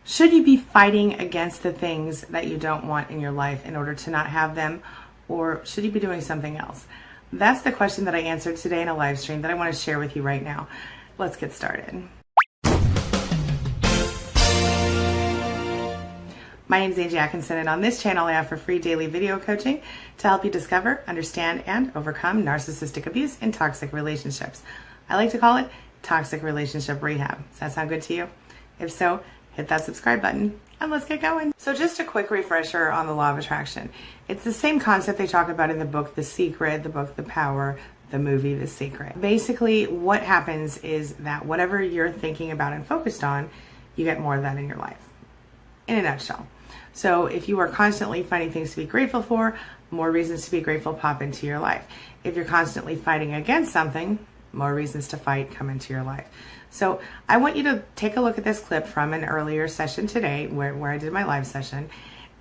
Should you be fighting against the things that you don't want in your life in order to not have them, or should you be doing something else? That's the question that I answered today in a live stream that I want to share with you right now. Let's get started. My name is Angie Atkinson, and on this channel I offer free daily video coaching to help you discover, understand, and overcome narcissistic abuse in toxic relationships. I like to call it toxic relationship rehab. Does that sound good to you? If so, hit that subscribe button and let's get going. So just a quick refresher on the law of attraction. It's the same concept they talk about in the book The Secret, the book The Power, the movie The Secret. Basically, what happens is that whatever you're thinking about and focused on, you get more of that in your life. In a nutshell. So if you are constantly finding things to be grateful for, more reasons to be grateful pop into your life. If you're constantly fighting against something, more reasons to fight come into your life. So I want you to take a look at this clip from an earlier session today where I did my live session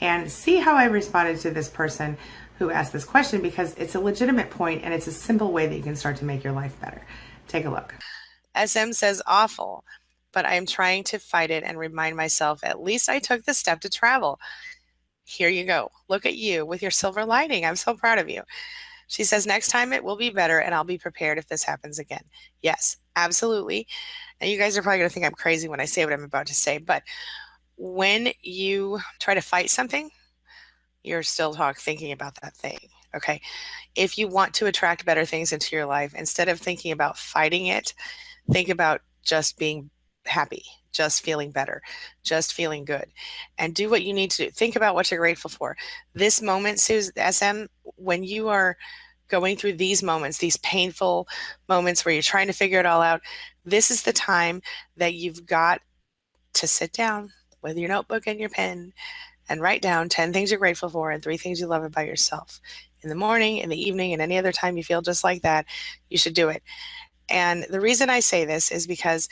and see how I responded to this person who asked this question, because it's a legitimate point and it's a simple way that you can start to make your life better. Take a look. SM says awful, but I'm trying to fight it and remind myself at least I took the step to travel. Here you go. Look at you with your silver lining. I'm so proud of you. She says, next time it will be better and I'll be prepared if this happens again. Yes, absolutely. And you guys are probably going to think I'm crazy when I say what I'm about to say, but when you try to fight something, you're still thinking about that thing, okay? If you want to attract better things into your life, instead of thinking about fighting it, think about just being happy, just feeling better, just feeling good, and do what you need to do. Think about what you're grateful for. This moment, SM, when you are going through these moments, these painful moments where you're trying to figure it all out, this is the time that you've got to sit down with your notebook and your pen and write down 10 things you're grateful for and 3 things you love about yourself. In the morning, in the evening, and any other time you feel just like that, you should do it. And the reason I say this is because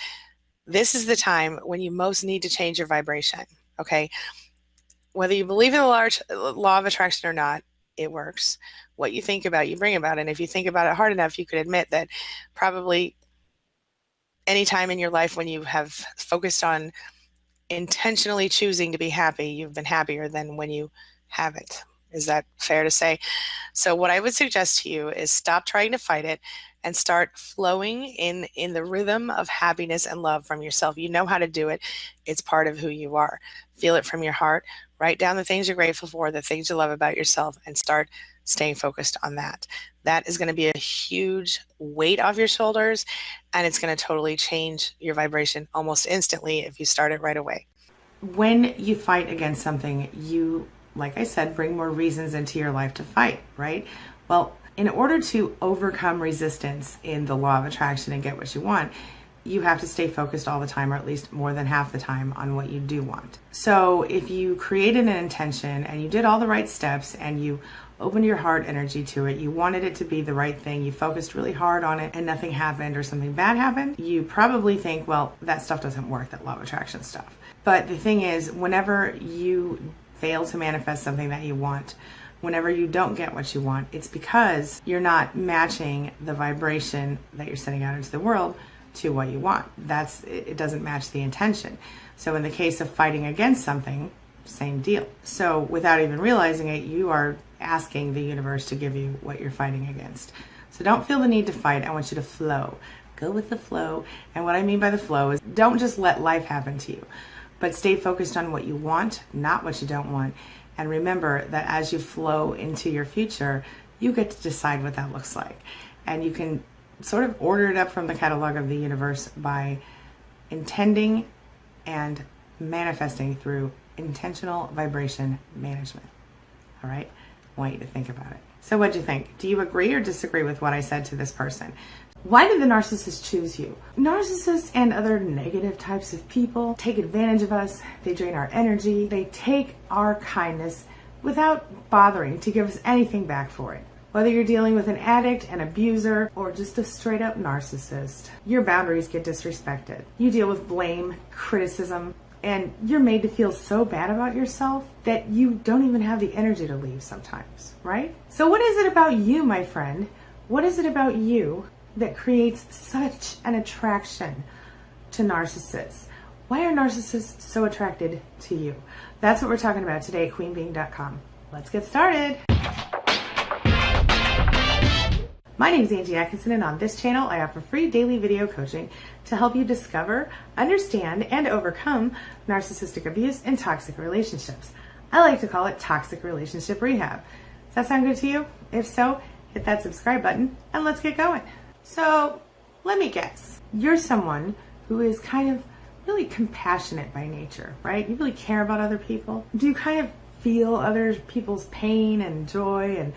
this is the time when you most need to change your vibration, okay? Whether you believe in the law of attraction or not, it works. What you think about, you bring about. And if you think about it hard enough, you could admit that probably any time in your life when you have focused on intentionally choosing to be happy, you've been happier than when you haven't. Is that fair to say? So what I would suggest to you is stop trying to fight it and start flowing in the rhythm of happiness and love from yourself. You know how to do it. It's part of who you are. Feel it from your heart. Write down the things you're grateful for, the things you love about yourself, and start staying focused on that. That is going to be a huge weight off your shoulders, and it's going to totally change your vibration almost instantly if you start it right away. When you fight against something, you, like I said, bring more reasons into your life to fight, right? Well, in order to overcome resistance in the law of attraction and get what you want, you have to stay focused all the time, or at least more than half the time, on what you do want. So if you created an intention and you did all the right steps and you opened your heart energy to it, you wanted it to be the right thing, you focused really hard on it, and nothing happened or something bad happened, you probably think, well, that stuff doesn't work, that law of attraction stuff. But the thing is, whenever you fail to manifest something that you want, whenever you don't get what you want, it's because you're not matching the vibration that you're sending out into the world to what you want. It doesn't match the intention. So in the case of fighting against something, same deal. So without even realizing it, you are asking the universe to give you what you're fighting against. So don't feel the need to fight. I want you to flow. Go with the flow. And what I mean by the flow is don't just let life happen to you, but stay focused on what you want, not what you don't want. And remember that as you flow into your future, you get to decide what that looks like. And you can sort of order it up from the catalog of the universe by intending and manifesting through intentional vibration management. All right? I want you to think about it. So what'd you think? Do you agree or disagree with what I said to this person? Why did the narcissist choose you? Narcissists and other negative types of people take advantage of us. They drain our energy. They take our kindness without bothering to give us anything back for it. Whether you're dealing with an addict, an abuser, or just a straight up narcissist, your boundaries get disrespected. You deal with blame, criticism, and you're made to feel so bad about yourself that you don't even have the energy to leave sometimes, right? So what is it about you, my friend? What is it about you that creates such an attraction to narcissists? Why are narcissists so attracted to you? That's what we're talking about today at queenbeing.com. Let's get started. My name is Angie Atkinson, and on this channel I offer free daily video coaching to help you discover, understand, and overcome narcissistic abuse and toxic relationships. I like to call it toxic relationship rehab. Does that sound good to you? If so, hit that subscribe button and let's get going. So, let me guess. You're someone who is kind of really compassionate by nature, right? You really care about other people. Do you kind of feel other people's pain and joy and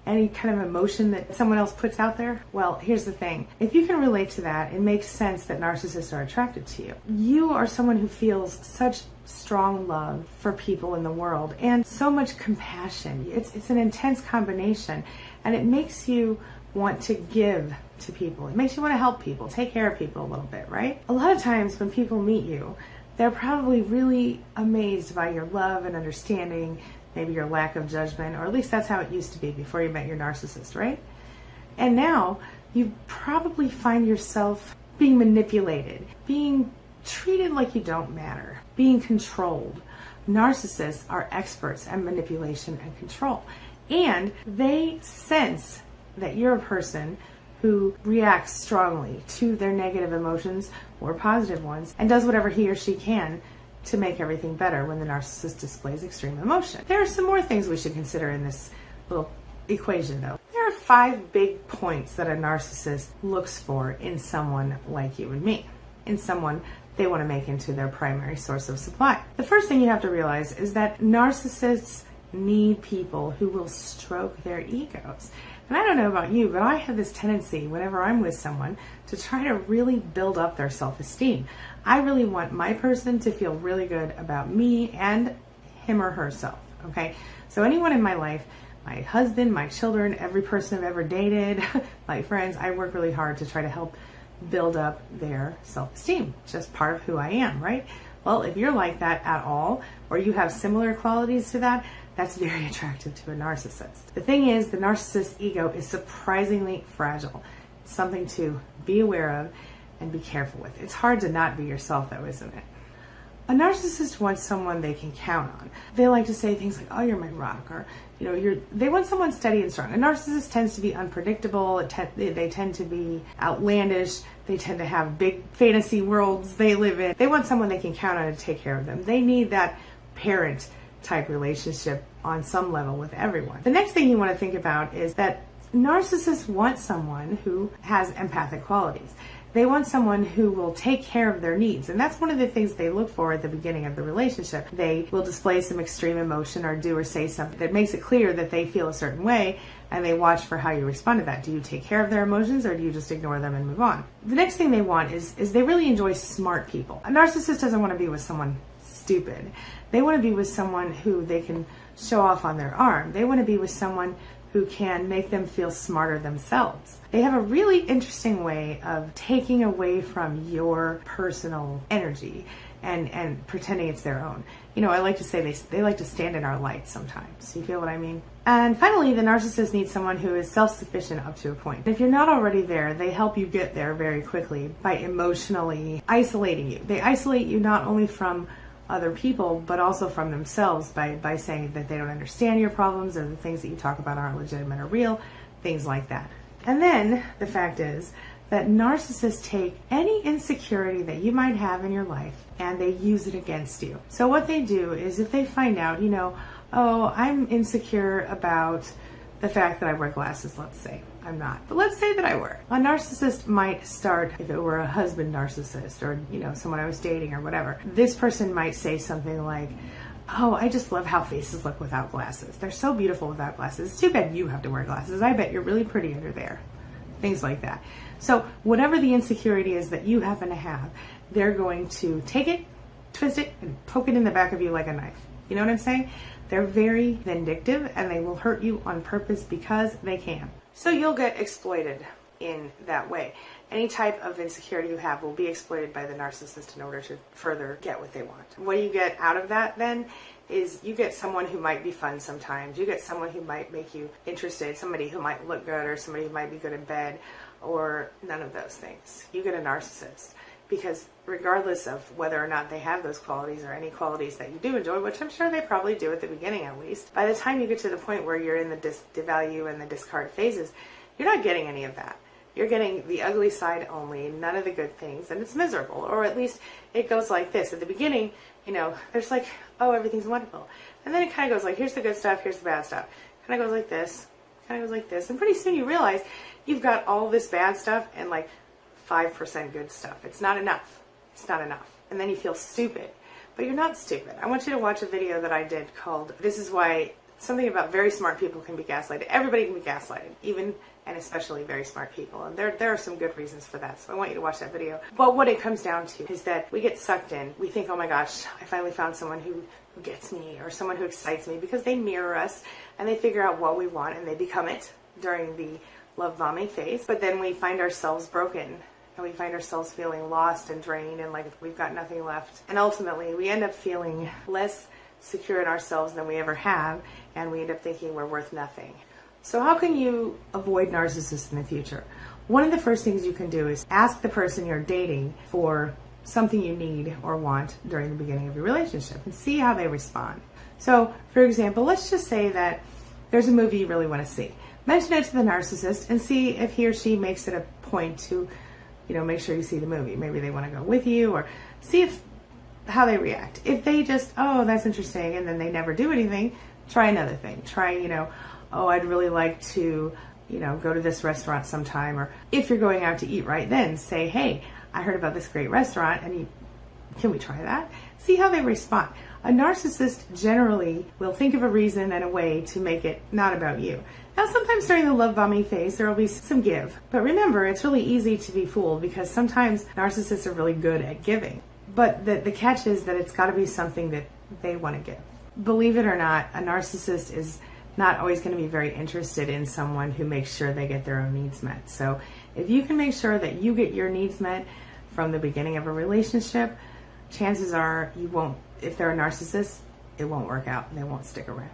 any kind of emotion that someone else puts out there? Well, here's the thing. If you can relate to that, it makes sense that narcissists are attracted to you. You are someone who feels such strong love for people in the world and so much compassion. It's an intense combination, and it makes you want to give to people. It makes you want to help people, take care of people a little bit, right? A lot of times when people meet you, they're probably really amazed by your love and understanding, maybe your lack of judgment, or at least that's how it used to be before you met your narcissist, right? And now you probably find yourself being manipulated, being treated like you don't matter, being controlled. Narcissists are experts at manipulation and control, and they sense that you're a person who reacts strongly to their negative emotions or positive ones and does whatever he or she can to make everything better when the narcissist displays extreme emotion. There are some more things we should consider in this little equation, though. There are 5 big points that a narcissist looks for in someone like you and me, in someone they want to make into their primary source of supply. The first thing you have to realize is that narcissists need people who will stroke their egos. And I don't know about you, but I have this tendency whenever I'm with someone to try to really build up their self-esteem. I really want my person to feel really good about me and him or herself, okay? So anyone in my life, my husband, my children, every person I've ever dated, my friends, I work really hard to try to help build up their self-esteem. It's just part of who I am, right? Well, if you're like that at all, or you have similar qualities to that, that's very attractive to a narcissist. The thing is, the narcissist's ego is surprisingly fragile. It's something to be aware of and be careful with. It's hard to not be yourself, though, isn't it? A narcissist wants someone they can count on. They like to say things like, "Oh, you're my rock," or they want someone steady and strong. A narcissist tends to be unpredictable. They tend to be outlandish. They tend to have big fantasy worlds they live in. They want someone they can count on to take care of them. They need that parent type relationship on some level with everyone. The next thing you want to think about is that narcissists want someone who has empathic qualities. They want someone who will take care of their needs. And that's one of the things they look for at the beginning of the relationship. They will display some extreme emotion or do or say something that makes it clear that they feel a certain way, and they watch for how you respond to that. Do you take care of their emotions, or do you just ignore them and move on? The next thing they want is they really enjoy smart people. A narcissist doesn't want to be with someone stupid. They want to be with someone who they can show off on their arm. They want to be with someone who can make them feel smarter themselves. They have a really interesting way of taking away from your personal energy and pretending it's their own. I like to say they like to stand in our light sometimes. You feel what I mean? And finally, the narcissist needs someone who is self-sufficient up to a point. If you're not already there, they help you get there very quickly by emotionally isolating you. They isolate you not only from other people, but also from themselves by saying that they don't understand your problems, or the things that you talk about aren't legitimate or real, things like that. And then the fact is that narcissists take any insecurity that you might have in your life and they use it against you. So what they do is, if they find out, oh, I'm insecure about the fact that I wear glasses, let's say. I'm not. But let's say that I were. A narcissist might start, if it were a husband narcissist or, someone I was dating or whatever, this person might say something like, "Oh, I just love how faces look without glasses. They're so beautiful without glasses. It's too bad you have to wear glasses. I bet you're really pretty under there." Things like that. So whatever the insecurity is that you happen to have, they're going to take it, twist it, and poke it in the back of you like a knife. You know what I'm saying? They're very vindictive, and they will hurt you on purpose because they can. So you'll get exploited in that way. Any type of insecurity you have will be exploited by the narcissist in order to further get what they want. What you get out of that then is you get someone who might be fun sometimes. You get someone who might make you interested, somebody who might look good, or somebody who might be good in bed, or none of those things. You get a narcissist. Because regardless of whether or not they have those qualities or any qualities that you do enjoy, which I'm sure they probably do at the beginning at least, by the time you get to the point where you're in the devalue and the discard phases, you're not getting any of that. You're getting the ugly side only, none of the good things, and it's miserable. Or at least it goes like this. At the beginning, there's like, oh, everything's wonderful. And then it kind of goes like, here's the good stuff, here's the bad stuff. Kind of goes like this, kind of goes like this. And pretty soon you realize you've got all this bad stuff and like 5% good stuff. It's not enough. It's not enough. And then you feel stupid. But you're not stupid. I want you to watch a video that I did called, This is Why Something About Very Smart People Can Be Gaslighted. Everybody can be gaslighted, even and especially very smart people. And there are some good reasons for that. So I want you to watch that video. But what it comes down to is that we get sucked in. We think, oh my gosh, I finally found someone who gets me, or someone who excites me, because they mirror us and they figure out what we want and they become it during the love bombing phase. But then we find ourselves broken and we find ourselves feeling lost and drained and like we've got nothing left. And ultimately we end up feeling less secure in ourselves than we ever have, and we end up thinking we're worth nothing. So how can you avoid narcissists in the future? One of the first things you can do is ask the person you're dating for something you need or want during the beginning of your relationship and see how they respond. So, for example, let's just say that there's a movie you really want to see. Mention it to the narcissist and see if he or she makes it a point to, make sure you see the movie. Maybe they want to go with you, or see how they react. If they just, oh, that's interesting, and then they never do anything, try another thing. Try, oh, I'd really like to, go to this restaurant sometime. Or if you're going out to eat right then, say, hey, I heard about this great restaurant, and can we try that? See how they respond. A narcissist generally will think of a reason and a way to make it not about you. Now, sometimes during the love bombing phase, there will be some give. But remember, it's really easy to be fooled because sometimes narcissists are really good at giving. But the catch is that it's got to be something that they want to give. Believe it or not, a narcissist is not always going to be very interested in someone who makes sure they get their own needs met. So if you can make sure that you get your needs met from the beginning of a relationship, chances are you won't, if they're a narcissist, it won't work out and they won't stick around.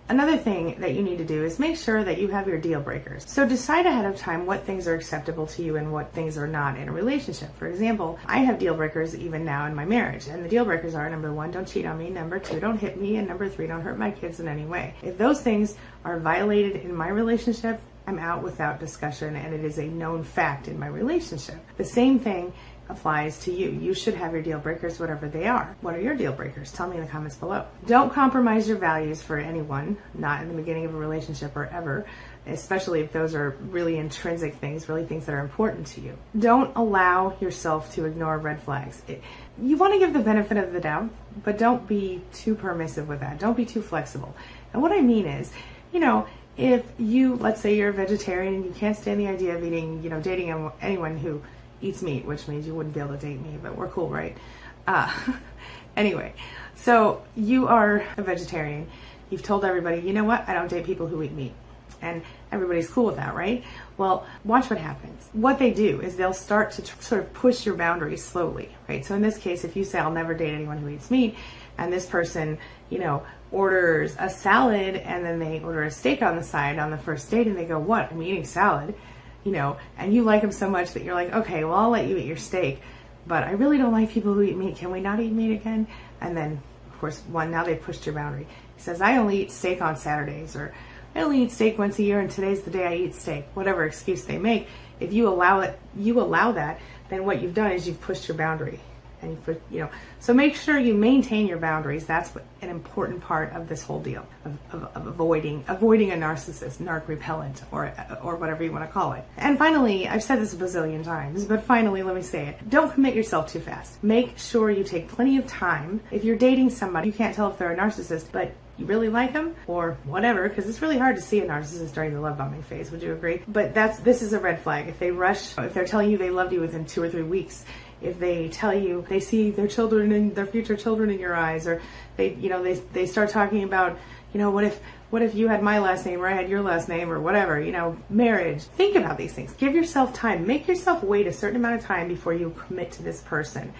Another thing that you need to do is make sure that you have your deal breakers. So decide ahead of time what things are acceptable to you and what things are not in a relationship. For example, I have deal breakers even now in my marriage. And the deal breakers are, number 1, don't cheat on me. Number 2, don't hit me. And number 3, don't hurt my kids in any way. If those things are violated in my relationship, I'm out without discussion, and it is a known fact in my relationship. The same thing applies to you. You should have your deal breakers, whatever they are. What are your deal breakers? Tell me in the comments below. Don't compromise your values for anyone, not in the beginning of a relationship or ever, especially if those are really intrinsic things, really things that are important to you. Don't allow yourself to ignore red flags. You want to give the benefit of the doubt, but don't be too permissive with that. Don't be too flexible. And what I mean is, if you, let's say you're a vegetarian and you can't stand the idea of eating, dating anyone who eats meat, which means you wouldn't be able to date me, but we're cool, right? Anyway, so you are a vegetarian. You've told everybody, you know what? I don't date people who eat meat. And everybody's cool with that, right? Well, watch what happens. What they do is they'll start to sort of push your boundaries slowly, right? So in this case, if you say, I'll never date anyone who eats meat, and this person, orders a salad and then they order a steak on the side on the first date and they go, what? I'm eating salad. And you like them so much that you're like, okay, well, I'll let you eat your steak, but I really don't like people who eat meat. Can we not eat meat again? And then, of course, now they've pushed your boundary. He says, I only eat steak on Saturdays, or I only eat steak once a year, and today's the day I eat steak. Whatever excuse they make, if you allow that, then what you've done is you've pushed your boundary. And so make sure you maintain your boundaries. That's an important part of this whole deal of avoiding a narcissist, narc repellent, or whatever you want to call it. And finally, I've said this a bazillion times, but finally, let me say it. Don't commit yourself too fast. Make sure you take plenty of time. If you're dating somebody, you can't tell if they're a narcissist, but you really like them or whatever, because it's really hard to see a narcissist during the love bombing phase. Would you agree? But this is a red flag. If they're telling you they loved you within 2 or 3 weeks, if they tell you they see their children and their future children in your eyes, or they start talking about, what if you had my last name or I had your last name, or whatever, marriage. Think about these things. Give yourself time. Make yourself wait a certain amount of time before you commit to this person.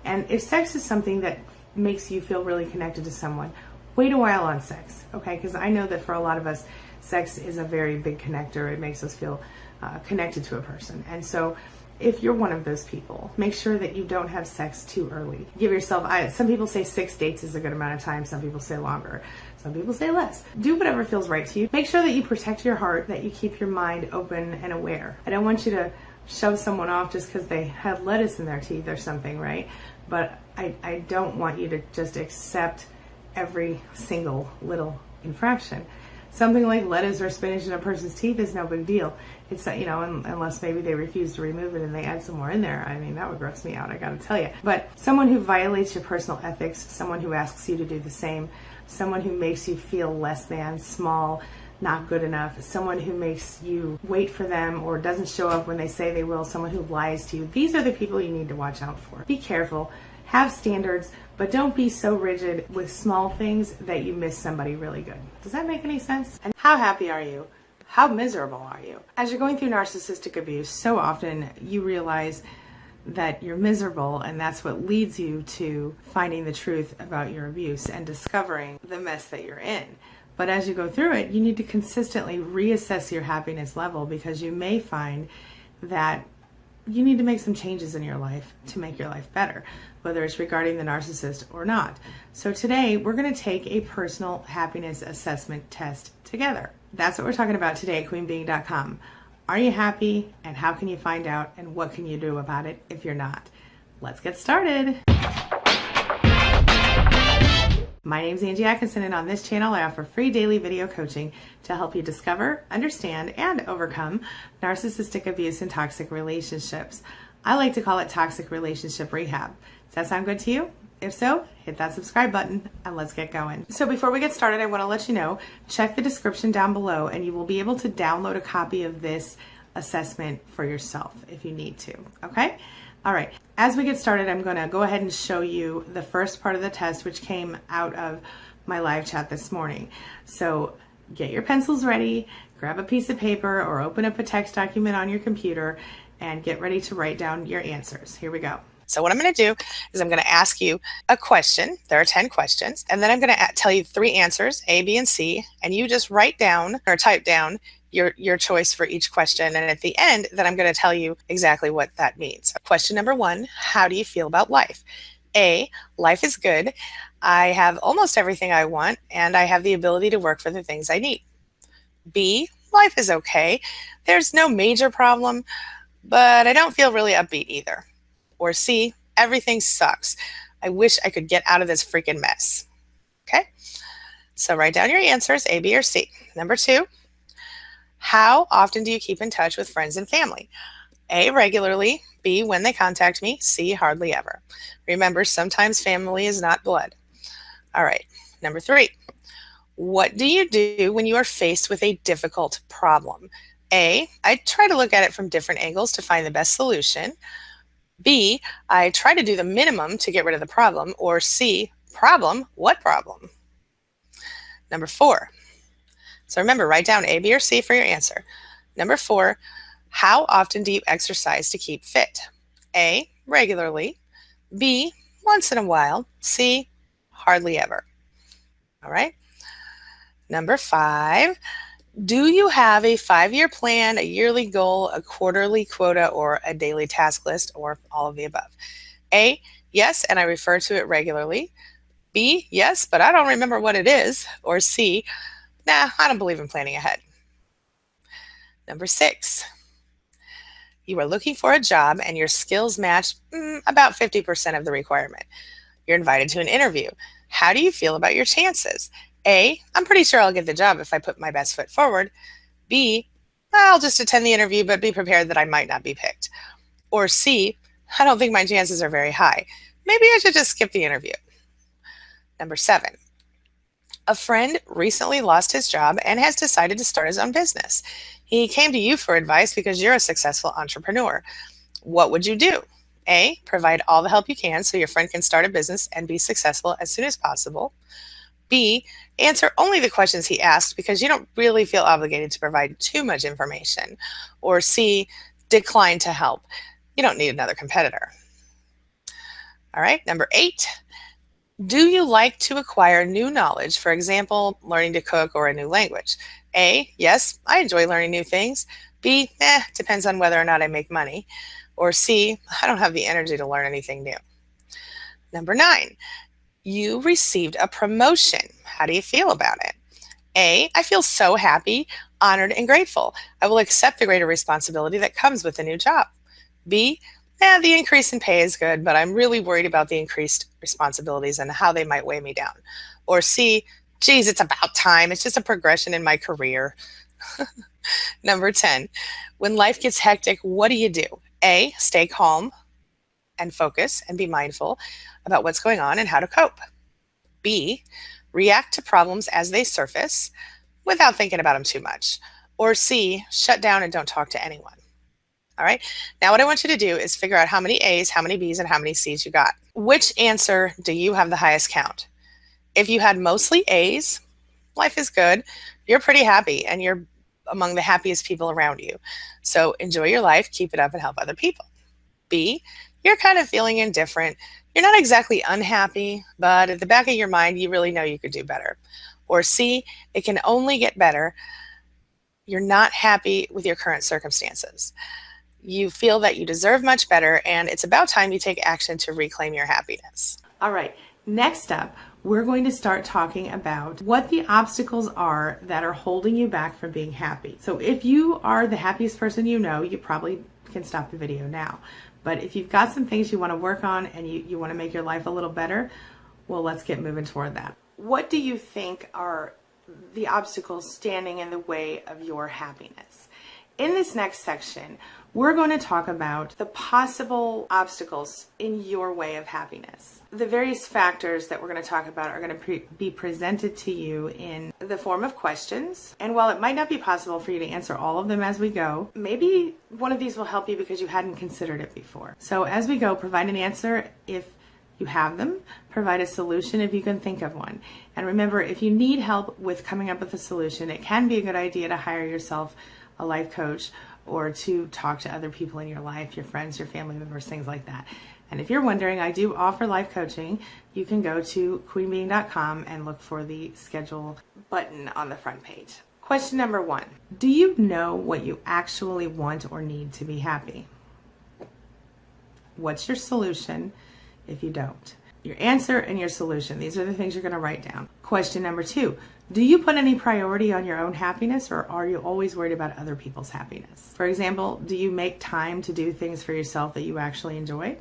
And if sex is something that makes you feel really connected to someone, wait a while on sex, okay? Because I know that for a lot of us, sex is a very big connector. It makes us feel connected to a person. And so if you're one of those people, make sure that you don't have sex too early. Give yourself, some people say 6 dates is a good amount of time. Some people say longer. Some people say less. Do whatever feels right to you. Make sure that you protect your heart, that you keep your mind open and aware. I don't want you to shove someone off just because they have lettuce in their teeth or something, right? But I don't want you to just accept every single little infraction. Something like lettuce or spinach in a person's teeth is no big deal. It's, unless maybe they refuse to remove it and they add some more in there. I mean, that would gross me out, I gotta tell you. But someone who violates your personal ethics, someone who asks you to do the same, someone who makes you feel less than, small, not good enough, someone who makes you wait for them or doesn't show up when they say they will, someone who lies to you, these are the people you need to watch out for. Be careful, have standards, but don't be so rigid with small things that you miss somebody really good. Does that make any sense? And how happy are you? How miserable are you? As you're going through narcissistic abuse, so often you realize that you're miserable, and that's what leads you to finding the truth about your abuse and discovering the mess that you're in. But as you go through it, you need to consistently reassess your happiness level, because you may find that you need to make some changes in your life to make your life better, whether it's regarding the narcissist or not. So today we're going to take a personal happiness assessment test together. That's what we're talking about today at queenbeing.com. Are you happy, and how can you find out, and what can you do about it if you're not? Let's get started. My name's Angie Atkinson, and on this channel I offer free daily video coaching to help you discover, understand, and overcome narcissistic abuse and toxic relationships. I like to call it toxic relationship rehab. Does that sound good to you? If so, hit that subscribe button and let's get going. So before we get started, I want to let you know, check the description down below and you will be able to download a copy of this assessment for yourself if you need to, okay? All right, as we get started, I'm going to go ahead and show you the first part of the test, which came out of my live chat this morning. So get your pencils ready, grab a piece of paper or open up a text document on your computer and get ready to write down your answers. Here we go. So what I'm going to do is I'm going to ask you a question. There are 10 questions. And then I'm going to tell you 3 answers, A, B, and C. And you just write down or type down your choice for each question. And at the end, then I'm going to tell you exactly what that means. Question number 1, how do you feel about life? A, life is good. I have almost everything I want, and I have the ability to work for the things I need. B, life is okay. There's no major problem, but I don't feel really upbeat either. Or C, everything sucks. I wish I could get out of this freaking mess. Okay, so write down your answers, A, B, or C. Number 2, how often do you keep in touch with friends and family? A, regularly. B, when they contact me. C, hardly ever. Remember, sometimes family is not blood. All right, number 3, what do you do when you are faced with a difficult problem? A, I try to look at it from different angles to find the best solution. B, I try to do the minimum to get rid of the problem. Or C, problem? What problem? Number 4. So remember, write down A, B, or C for your answer. Number 4, how often do you exercise to keep fit? A, regularly. B, once in a while. C, hardly ever. All right. Number 5, do you have a 5-year plan, a yearly goal, a quarterly quota, or a daily task list, or all of the above? A, yes, and I refer to it regularly. B, yes, but I don't remember what it is. Or C, nah, I don't believe in planning ahead. Number 6, you are looking for a job and your skills match about 50% of the requirement. You're invited to an interview. How do you feel about your chances? A, I'm pretty sure I'll get the job if I put my best foot forward. B, I'll just attend the interview but be prepared that I might not be picked. Or C, I don't think my chances are very high. Maybe I should just skip the interview. Number 7, a friend recently lost his job and has decided to start his own business. He came to you for advice because you're a successful entrepreneur. What would you do? A, provide all the help you can so your friend can start a business and be successful as soon as possible. B, answer only the questions he asked because you don't really feel obligated to provide too much information. Or C, decline to help. You don't need another competitor. All right, number 8, do you like to acquire new knowledge, for example, learning to cook or a new language? A, yes, I enjoy learning new things. B, depends on whether or not I make money. Or C, I don't have the energy to learn anything new. Number 9, you received a promotion. How do you feel about it? A, I feel so happy, honored, and grateful. I will accept the greater responsibility that comes with a new job. B, the increase in pay is good, but I'm really worried about the increased responsibilities and how they might weigh me down. Or C, geez, it's about time. It's just a progression in my career. Number 10, when life gets hectic, what do? A, stay calm and focus and be mindful about what's going on and how to cope. B, react to problems as they surface without thinking about them too much. Or C, shut down and don't talk to anyone. All right. Now, what I want you to do is figure out how many A's, how many B's, and how many C's you got. Which answer do you have the highest count? If you had mostly A's, life is good. You're pretty happy and you're among the happiest people around you. So enjoy your life, keep it up, and help other people. B, you're kind of feeling indifferent. You're not exactly unhappy, but at the back of your mind, you really know you could do better. Or C, it can only get better. You're not happy with your current circumstances. You feel that you deserve much better, and it's about time you take action to reclaim your happiness. All right, next up, we're going to start talking about what the obstacles are that are holding you back from being happy. So if you are the happiest person you know, you probably can stop the video now. But if you've got some things you want to work on and you want to make your life a little better, well, let's get moving toward that. What do you think are the obstacles standing in the way of your happiness? In this next section, we're going to talk about the possible obstacles in your way of happiness. The various factors that we're going to talk about are going to be presented to you in the form of questions. And while it might not be possible for you to answer all of them as we go, maybe one of these will help you because you hadn't considered it before. So as we go, provide an answer if you have them, provide a solution if you can think of one. And remember, if you need help with coming up with a solution, it can be a good idea to hire yourself a life coach or to talk to other people in your life, your friends, your family members, things like that. And if you're wondering, I do offer life coaching. You can go to queenbeing.com and look for the schedule button on the front page. Question number 1. Do you know what you actually want or need to be happy? What's your solution if you don't? Your answer and your solution. These are the things you're going to write down. Question number 2. Do you put any priority on your own happiness, or are you always worried about other people's happiness? For example, do you make time to do things for yourself that you actually enjoy?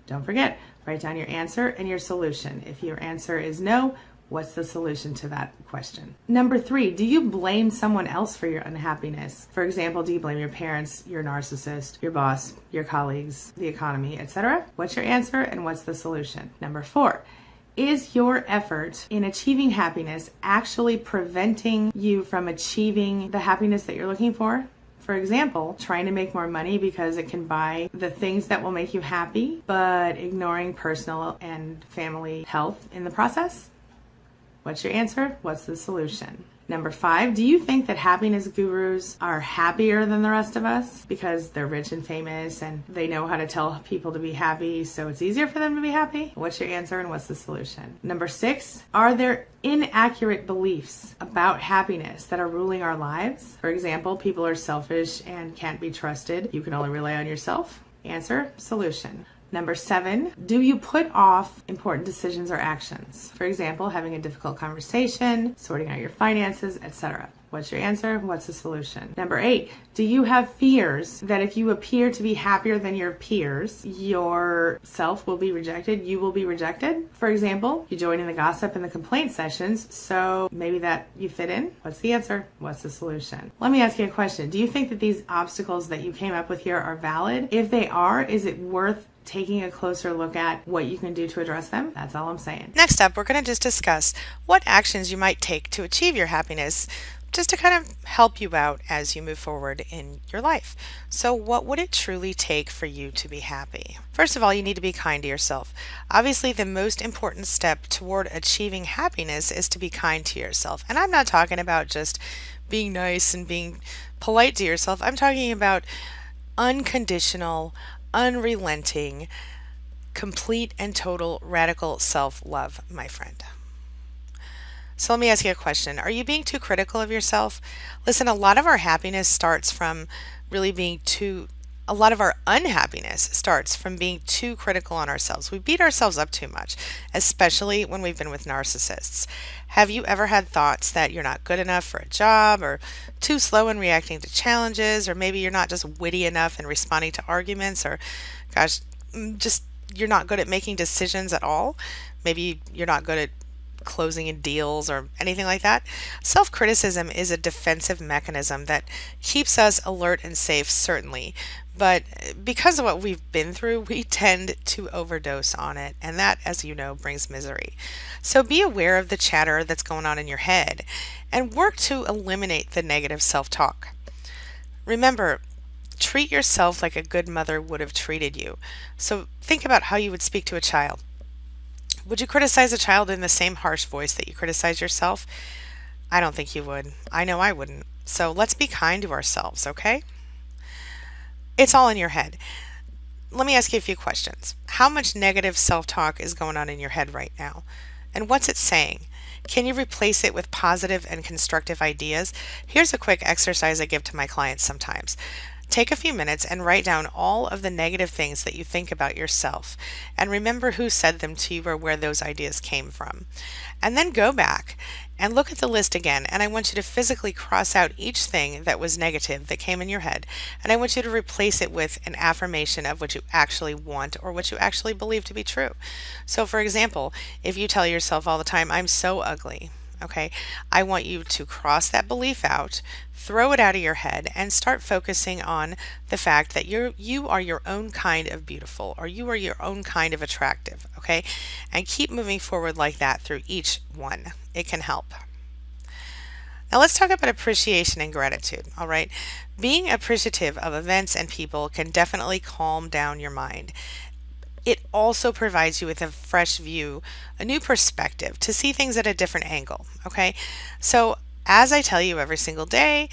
Don't forget, write down your answer and your solution. If your answer is no, what's the solution to that question? Number 3, do you blame someone else for your unhappiness? For example, do you blame your parents, your narcissist, your boss, your colleagues, the economy, etc.? What's your answer and what's the solution? Number 4, is your effort in achieving happiness actually preventing you from achieving the happiness that you're looking for? For example, trying to make more money because it can buy the things that will make you happy, but ignoring personal and family health in the process? What's your answer? What's the solution? Number 5, do you think that happiness gurus are happier than the rest of us because they're rich and famous and they know how to tell people to be happy, so it's easier for them to be happy? What's your answer and what's the solution? Number 6, are there inaccurate beliefs about happiness that are ruling our lives? For example, people are selfish and can't be trusted. You can only rely on yourself. Answer, solution. Number 7, do you put off important decisions or actions? For example, having a difficult conversation, sorting out your finances, etc. What's your answer? What's the solution? Number 8, do you have fears that if you appear to be happier than your peers, yourself will be rejected, you will be rejected? For example, you join in the gossip and the complaint sessions, so maybe that you fit in? What's the answer? What's the solution? Let me ask you a question. Do you think that these obstacles that you came up with here are valid? If they are, is it worth taking a closer look at what you can do to address them? That's all I'm saying. Next up, we're going to just discuss what actions you might take to achieve your happiness, just to kind of help you out as you move forward in your life. So what would it truly take for you to be happy? First of all, you need to be kind to yourself. Obviously, the most important step toward achieving happiness is to be kind to yourself. And I'm not talking about just being nice and being polite to yourself. I'm talking about unconditional, unrelenting, complete and total radical self-love, my friend. So let me ask you a question. Are you being too critical of yourself? Listen, a lot of our happiness starts from really being too A lot of our unhappiness starts from being too critical on ourselves. We beat ourselves up too much, especially when we've been with narcissists. Have you ever had thoughts that you're not good enough for a job, or too slow in reacting to challenges, or maybe you're not just witty enough in responding to arguments, or gosh, just you're not good at making decisions at all? Maybe you're not good at closing in deals or anything like that. Self criticism is a defensive mechanism that keeps us alert and safe, certainly. But because of what we've been through, we tend to overdose on it. And that, as you know, brings misery. So be aware of the chatter that's going on in your head and work to eliminate the negative self talk. Remember, treat yourself like a good mother would have treated you. So think about how you would speak to a child. Would you criticize a child in the same harsh voice that you criticize yourself? I don't think you would. I know I wouldn't. So let's be kind to ourselves, okay? It's all in your head. Let me ask you a few questions. How much negative self talk is going on in your head right now? And what's it saying? Can you replace it with positive and constructive ideas? Here's a quick exercise I give to my clients sometimes. Take a few minutes and write down all of the negative things that you think about yourself, and remember who said them to you or where those ideas came from. And then go back and look at the list again, and I want you to physically cross out each thing that was negative that came in your head, and I want you to replace it with an affirmation of what you actually want or what you actually believe to be true. So for example, if you tell yourself all the time, I'm so ugly, okay, I want you to cross that belief out, throw it out of your head, and start focusing on the fact that you are your own kind of beautiful, or you are your own kind of attractive, okay? And keep moving forward like that through each one. It can help. Now let's talk about appreciation and gratitude, all right? Being appreciative of events and people can definitely calm down your mind. It also provides you with a fresh view, a new perspective to see things at a different angle, okay? So as I tell you every single day,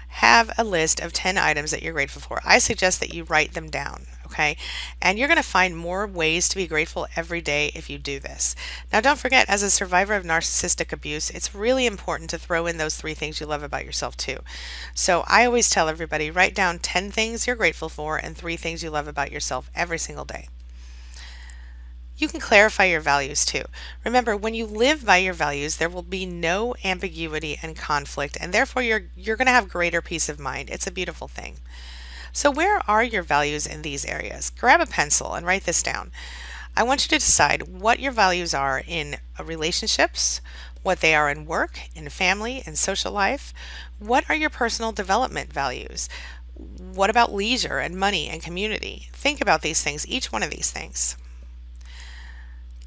have a list of 10 items that you're grateful for. I suggest that you write them down, okay? And you're going to find more ways to be grateful every day if you do this. Now, don't forget, as a survivor of narcissistic abuse, it's really important to throw in those 3 things you love about yourself too. So I always tell everybody, write down 10 things you're grateful for and 3 things you love about yourself every single day. You can clarify your values too. Remember, when you live by your values, there will be no ambiguity and conflict, and therefore you're going to have greater peace of mind. It's a beautiful thing. So where are your values in these areas? Grab a pencil and write this down. I want you to decide what your values are in relationships, what they are in work, in family, in social life. What are your personal development values? What about leisure and money and community? Think about these things, each one of these things.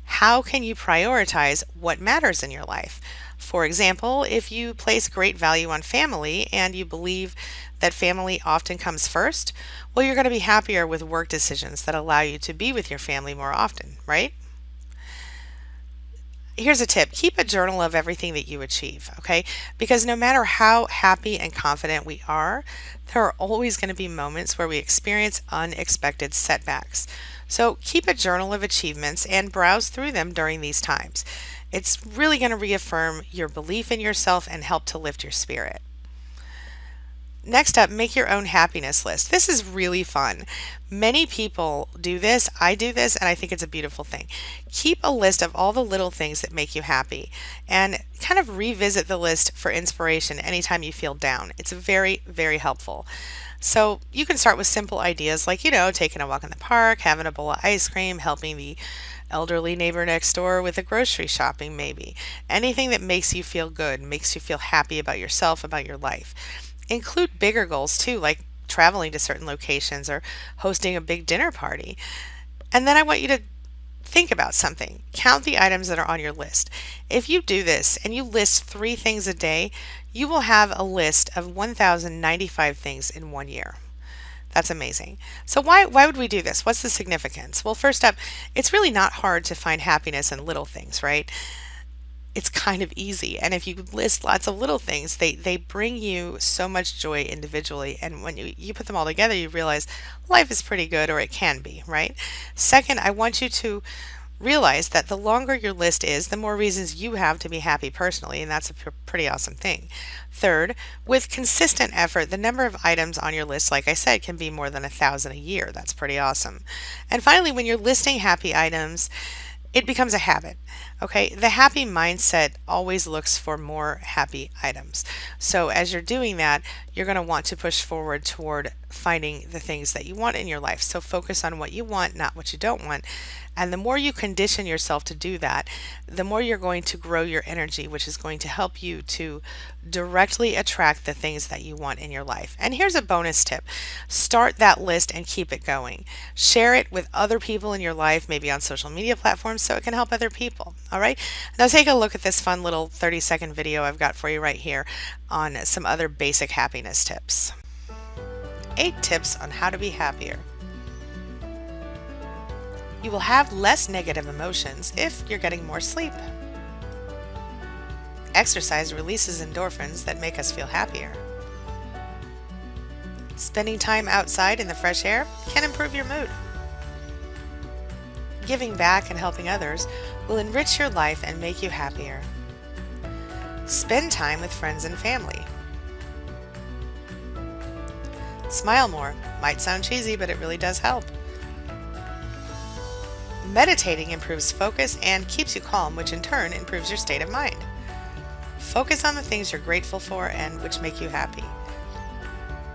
How can you prioritize what matters in your life? For example, if you place great value on family and you believe that family often comes first, well, you're going to be happier with work decisions that allow you to be with your family more often, right? Here's a tip. Keep a journal of everything that you achieve, okay? Because no matter how happy and confident we are, there are always going to be moments where we experience unexpected setbacks. So keep a journal of achievements and browse through them during these times. It's really going to reaffirm your belief in yourself and help to lift your spirit. Next up, make your own happiness list. This is really fun. Many people do this. I do this, and I think it's a beautiful thing. Keep a list of all the little things that make you happy and kind of revisit the list for inspiration anytime you feel down. It's very, very helpful. So you can start with simple ideas like, taking a walk in the park, having a bowl of ice cream, helping the elderly neighbor next door with the grocery shopping maybe. Anything that makes you feel good, makes you feel happy about yourself, about your life. Include bigger goals too, like traveling to certain locations or hosting a big dinner party. And then I want you to think about something. Count the items that are on your list. If you do this and you list 3 things a day, you will have a list of 1,095 things in 1 year. That's amazing. So why would we do this? What's the significance? Well, first up, it's really not hard to find happiness in little things, right? It's kind of easy. And if you list lots of little things, they bring you so much joy individually. And when you put them all together, you realize life is pretty good, or it can be, right? Second, I want you to Realize that the longer your list is, the more reasons you have to be happy personally, and that's a pretty awesome thing. Third, with consistent effort, the number of items on your list, like I said, can be more than 1,000 a year. That's pretty awesome. And finally, when you're listing happy items, it becomes a habit. Okay, the happy mindset always looks for more happy items. So as you're doing that, you're going to want to push forward toward finding the things that you want in your life. So focus on what you want, not what you don't want. And the more you condition yourself to do that, the more you're going to grow your energy, which is going to help you to directly attract the things that you want in your life. And here's a bonus tip. Start that list and keep it going. Share it with other people in your life, maybe on social media platforms, so it can help other people. All right. Now take a look at this fun little 30-second video I've got for you right here on some other basic happiness tips. 8 tips on how to be happier. You will have less negative emotions if you're getting more sleep. Exercise releases endorphins that make us feel happier. Spending time outside in the fresh air can improve your mood. Giving back and helping others will enrich your life and make you happier. Spend time with friends and family. Smile more. Might sound cheesy, but it really does help. Meditating improves focus and keeps you calm, which in turn improves your state of mind. Focus on the things you're grateful for and which make you happy.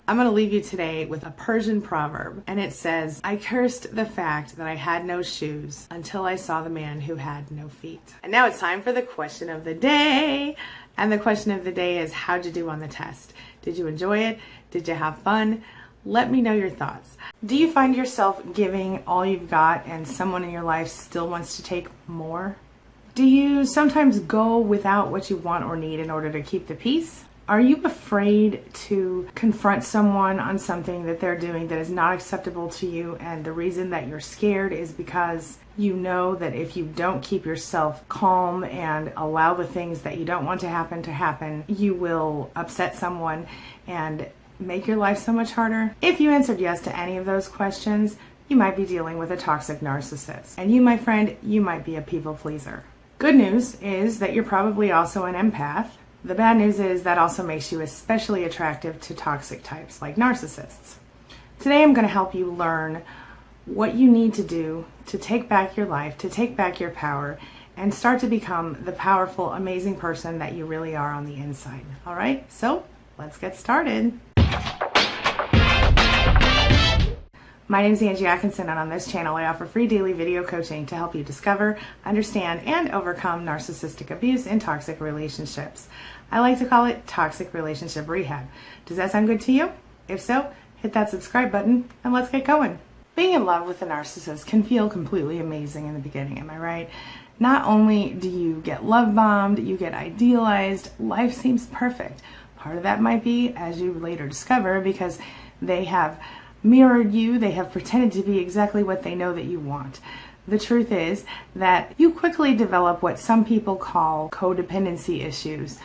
I'm going to leave you today with a Persian proverb, and it says, I cursed the fact that I had no shoes until I saw the man who had no feet. And now it's time for the question of the day. And the question of the day is, how'd you do on the test? Did you enjoy it? Did you have fun? Let me know your thoughts. Do you find yourself giving all you've got and someone in your life still wants to take more? Do you sometimes go without what you want or need in order to keep the peace? Are you afraid to confront someone on something that they're doing that is not acceptable to you, and the reason that you're scared is because you know that if you don't keep yourself calm and allow the things that you don't want to happen, you will upset someone and make your life so much harder? If you answered yes to any of those questions, you might be dealing with a toxic narcissist. And you, my friend, you might be a people pleaser. Good news is that you're probably also an empath. The bad news is that also makes you especially attractive to toxic types like narcissists. Today I'm going to help you learn what you need to do to take back your life, to take back your power, and start to become the powerful, amazing person that you really are on the inside. All right, so let's get started. My name is Angie Atkinson, and on this channel I offer free daily video coaching to help you discover, understand, and overcome narcissistic abuse in toxic relationships. I like to call it toxic relationship rehab. Does that sound good to you? If so, hit that subscribe button and let's get going. Being in love with a narcissist can feel completely amazing in the beginning, am I right? Not only do you get love bombed, you get idealized, life seems perfect. Part of that might be, as you later discover, because they have mirrored you, they have pretended to be exactly what they know that you want. The truth is that you quickly develop what some people call codependency issues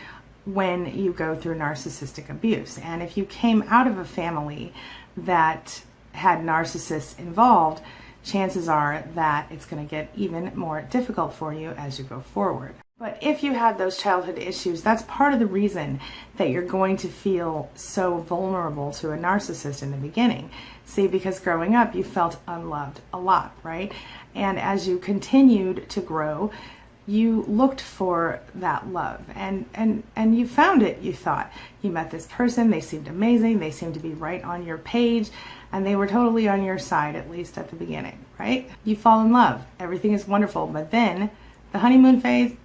when you go through narcissistic abuse. And if you came out of a family that had narcissists involved, chances are that it's going to get even more difficult for you as you go forward. But if you had those childhood issues, that's part of the reason that you're going to feel so vulnerable to a narcissist in the beginning. See, because growing up, you felt unloved a lot, right? And as you continued to grow, you looked for that love and you found it, you thought. You met this person, they seemed amazing, they seemed to be right on your page, and they were totally on your side, at least at the beginning, right? You fall in love, everything is wonderful, but then the honeymoon phase,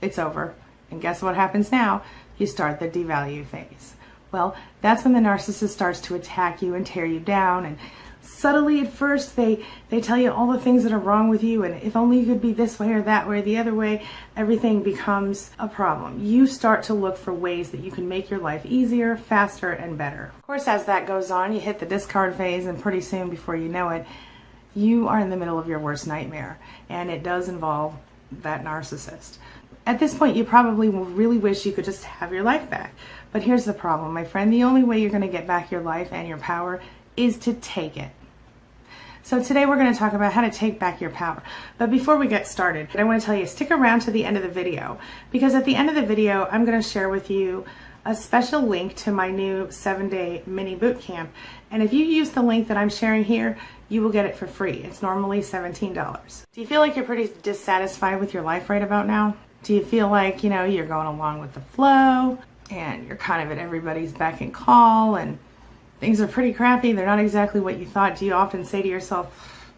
it's over. And guess what happens now? You start the devalue phase. Well, that's when the narcissist starts to attack you and tear you down, and subtly at first they tell you all the things that are wrong with you, and if only you could be this way or that way or the other way, everything becomes a problem. You start to look for ways that you can make your life easier, faster, and better. Of course, as that goes on, you hit the discard phase, and pretty soon, before you know it, you are in the middle of your worst nightmare, and it does involve that narcissist. At this point, you probably will really wish you could just have your life back. But here's the problem, my friend. The only way you're going to get back your life and your power is to take it. So today we're going to talk about how to take back your power. But before we get started, I want to tell you, stick around to the end of the video, because at the end of the video, I'm going to share with you a special link to my new 7-day mini boot camp. And if you use the link that I'm sharing here, you will get it for free. It's normally $17. Do you feel like you're pretty dissatisfied with your life right about now? Do you feel like, you're going along with the flow and you're kind of at everybody's beck and call and things are pretty crappy? They're not exactly what you thought. Do you often say to yourself,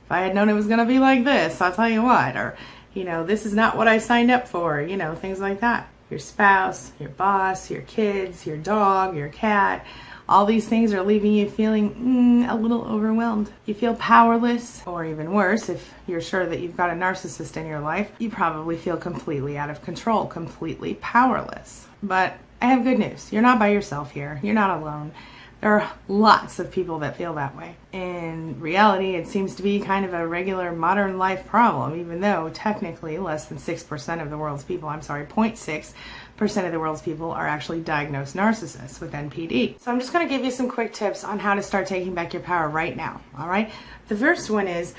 if I had known it was going to be like this, I'll tell you what, or, this is not what I signed up for, things like that. Your spouse, your boss, your kids, your dog, your cat, all these things are leaving you feeling a little overwhelmed. You feel powerless, or even worse, if you're sure that you've got a narcissist in your life, you probably feel completely out of control, completely powerless. But I have good news. You're not by yourself here. You're not alone. There are lots of people that feel that way. In reality, it seems to be kind of a regular modern life problem, even though technically less than 6% of the world's people, 0.6% of the world's people are actually diagnosed narcissists with NPD. So I'm just going to give you some quick tips on how to start taking back your power right now, all right? The first one is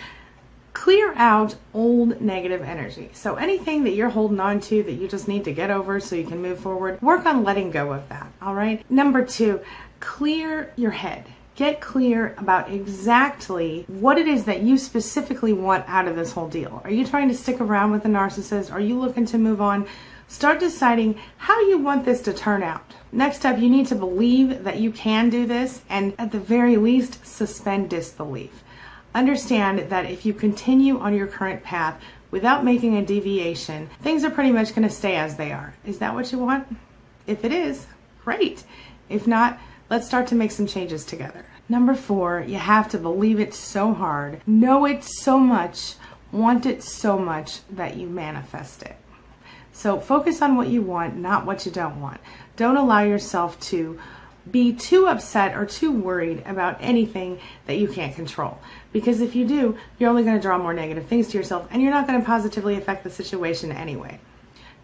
clear out old negative energy. So anything that you're holding on to that you just need to get over so you can move forward, work on letting go of that, all right? Number 2, clear your head. Get clear about exactly what it is that you specifically want out of this whole deal. Are you trying to stick around with a narcissist? Are you looking to move on? Start deciding how you want this to turn out. Next up, you need to believe that you can do this, and at the very least, suspend disbelief. Understand that if you continue on your current path without making a deviation, things are pretty much going to stay as they are. Is that what you want? If it is, great. If not, let's start to make some changes together. Number 4, you have to believe it so hard, know it so much, want it so much that you manifest it. So focus on what you want, not what you don't want. Don't allow yourself to be too upset or too worried about anything that you can't control. Because if you do, you're only going to draw more negative things to yourself, and you're not going to positively affect the situation anyway.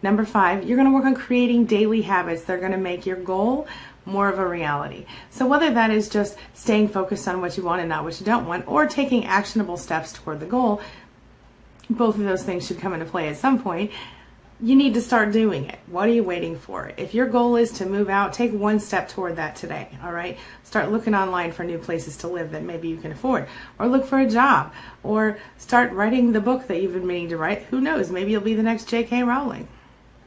Number 5, you're going to work on creating daily habits that are going to make your goal more of a reality. So whether that is just staying focused on what you want and not what you don't want, or taking actionable steps toward the goal, both of those things should come into play at some point. You need to start doing it. What are you waiting for? If your goal is to move out, take one step toward that today, all right? Start looking online for new places to live that maybe you can afford, or look for a job, or start writing the book that you've been meaning to write. Who knows? Maybe you'll be the next J.K. Rowling.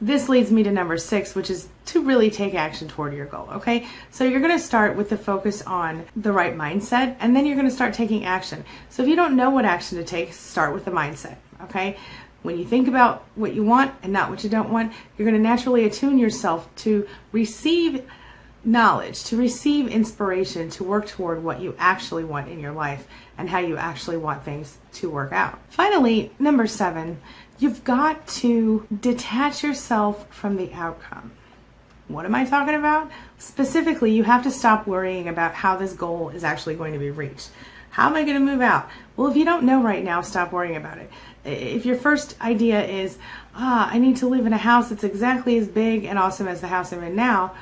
This leads me to number 6, which is to really take action toward your goal, okay? So you're going to start with the focus on the right mindset, and then you're going to start taking action. So if you don't know what action to take, start with the mindset, okay? When you think about what you want and not what you don't want, you're going to naturally attune yourself to receive knowledge, to receive inspiration, to work toward what you actually want in your life and how you actually want things to work out. Finally, number 7, you've got to detach yourself from the outcome. What am I talking about? Specifically, you have to stop worrying about how this goal is actually going to be reached. How am I going to move out? Well, if you don't know right now, stop worrying about it. If your first idea is, I need to live in a house that's exactly as big and awesome as the house I'm in now,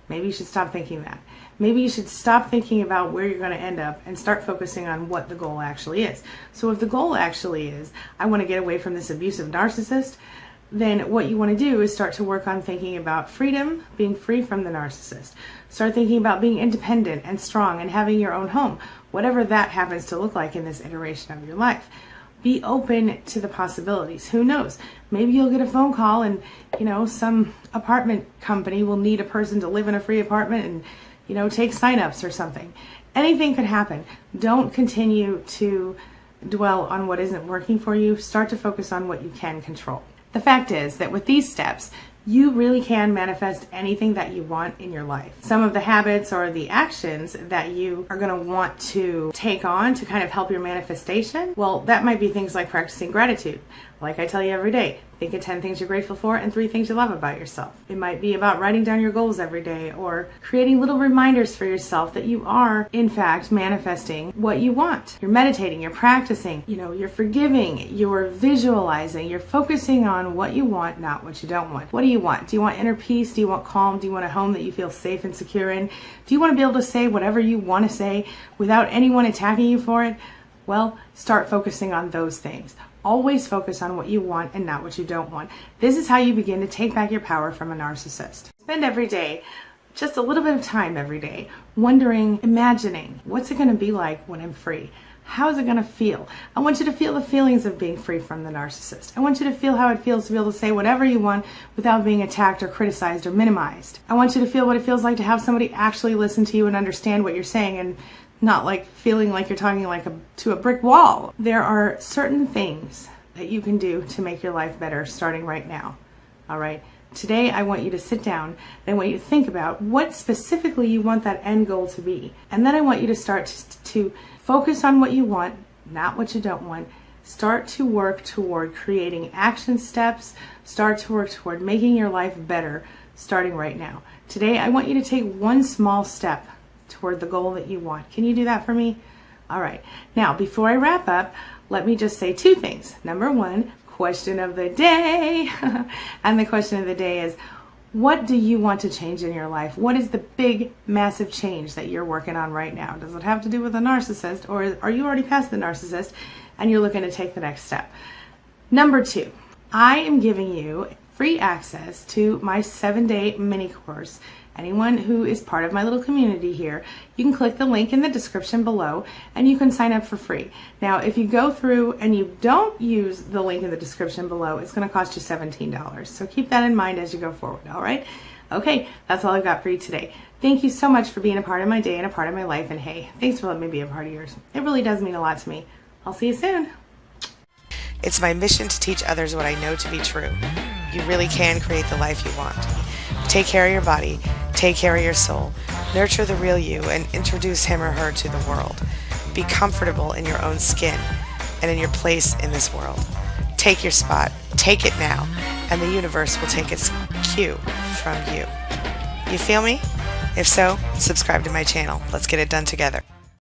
maybe you should stop thinking that. Maybe you should stop thinking about where you're going to end up and start focusing on what the goal actually is. So if the goal actually is, I want to get away from this abusive narcissist, then what you want to do is start to work on thinking about freedom, being free from the narcissist. Start thinking about being independent and strong and having your own home, whatever that happens to look like in this iteration of your life. Be open to the possibilities. Who knows? Maybe you'll get a phone call and, some apartment company will need a person to live in a free apartment and, take signups or something. Anything could happen. Don't continue to dwell on what isn't working for you. Start to focus on what you can control. The fact is that with these steps, you really can manifest anything that you want in your life. Some of the habits or the actions that you are going to want to take on to kind of help your manifestation, well, that might be things like practicing gratitude. Like I tell you every day, think of 10 things you're grateful for and 3 things you love about yourself. It might be about writing down your goals every day or creating little reminders for yourself that you are, in fact, manifesting what you want. You're meditating, you're practicing, you're forgiving, you're visualizing, you're focusing on what you want, not what you don't want. What do you want? Do you want inner peace? Do you want calm? Do you want a home that you feel safe and secure in? Do you want to be able to say whatever you want to say without anyone attacking you for it? Well, start focusing on those things. Always focus on what you want and not what you don't want. This is how you begin to take back your power from a narcissist. Spend every day, just a little bit of time every day, wondering, imagining, what's it going to be like when I'm free? How is it going to feel? I want you to feel the feelings of being free from the narcissist. I want you to feel how it feels to be able to say whatever you want without being attacked or criticized or minimized. I want you to feel what it feels like to have somebody actually listen to you and understand what you're saying and not like feeling like you're talking to a brick wall. There are certain things that you can do to make your life better starting right now. All right. Today, I want you to sit down and I want you to think about what specifically you want that end goal to be. And then I want you to start to focus on what you want, not what you don't want. Start to work toward creating action steps. Start to work toward making your life better starting right now. Today, I want you to take one small step toward the goal that you want. Can you do that for me? All right. Now, before I wrap up, let me just say two things. Number one, question of the day. And the question of the day is, what do you want to change in your life? What is the big, massive change that you're working on right now? Does it have to do with a narcissist, or are you already past the narcissist and you're looking to take the next step? Number two, I am giving you free access to my 7-day mini course. Anyone who is part of my little community here, you can click the link in the description below and you can sign up for free. Now, if you go through and you don't use the link in the description below, it's going to cost you $17. So keep that in mind as you go forward, all right? Okay, that's all I've got for you today. Thank you so much for being a part of my day and a part of my life. And hey, thanks for letting me be a part of yours. It really does mean a lot to me. I'll see you soon. It's my mission to teach others what I know to be true. You really can create the life you want. Take care of your body, take care of your soul, nurture the real you, and introduce him or her to the world. Be comfortable in your own skin and in your place in this world. Take your spot, take it now, and the universe will take its cue from you. You feel me? If so, subscribe to my channel. Let's get it done together.